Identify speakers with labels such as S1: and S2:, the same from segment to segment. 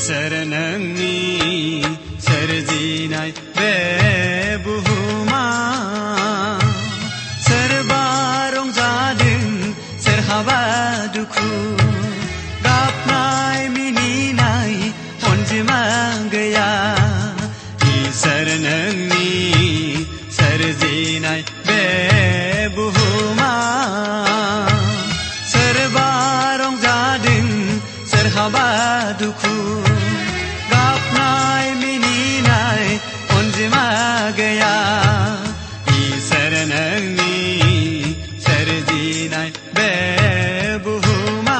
S1: इसोर नोंनि सोरजिनाय बे बुहुमा सोरबा रंजादों सोरहाबा दुखु गाबनाय मिनिनाय अनजिमा गैया इसोर नोंनि सोरजिनाय बे बुहुमा सोरबा रंजादों सोरहाबा दुखु गाबनाय मिनिनाय अनजिमा गैया इसोर नोंनि सोरजिनाय बे बुहुमा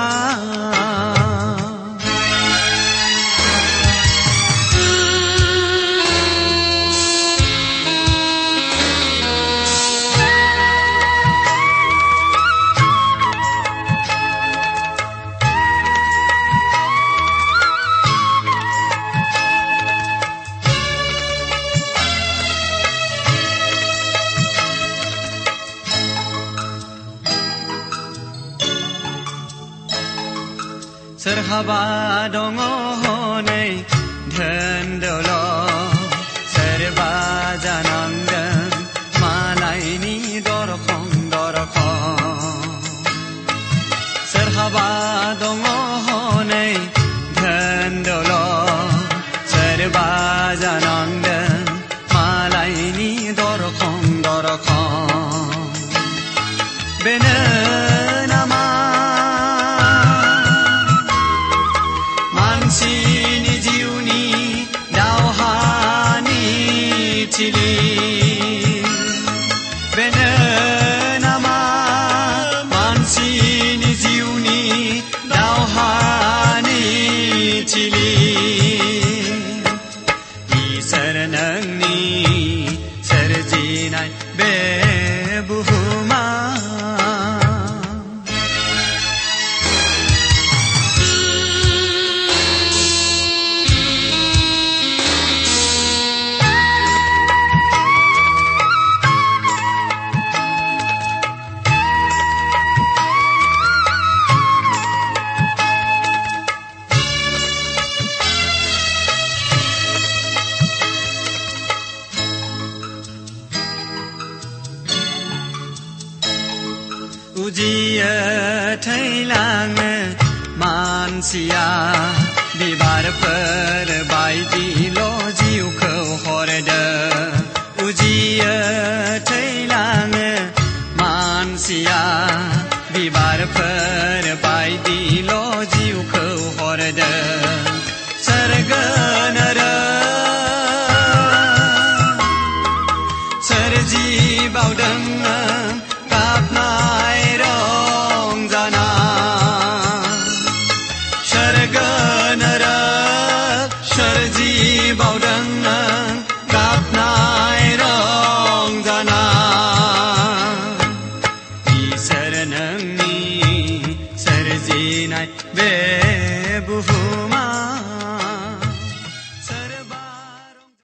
S1: सोरहाबा दङ हनै धोन दौलत सोरबा जानांदों मालायनि दरखं सोरहाबा दङ हनै धोन दौलत सोरबा जानांदों मालायनि दरखं बेनो नामा मानसिनि जिउनि दावहानि थिलि बेनो नामा मानसिनि जिउनि दावहानि थिलि इसोर नोंनि सोरजिनाय बे बुहुमा उजियो थैलाङो मानसिया बिबारफोर बायदिल' जिउखौ हरदों उजियो थैलाङो मानसिया बिबारफोर बायदिल' जिउखौ हरदों सोरगोन सोरजिबावदों गाबनाय सोरगोन सोरजिबावदों गाबनाय रंजाना इसोर नोंनि सोरजिनाय बे बुहुमा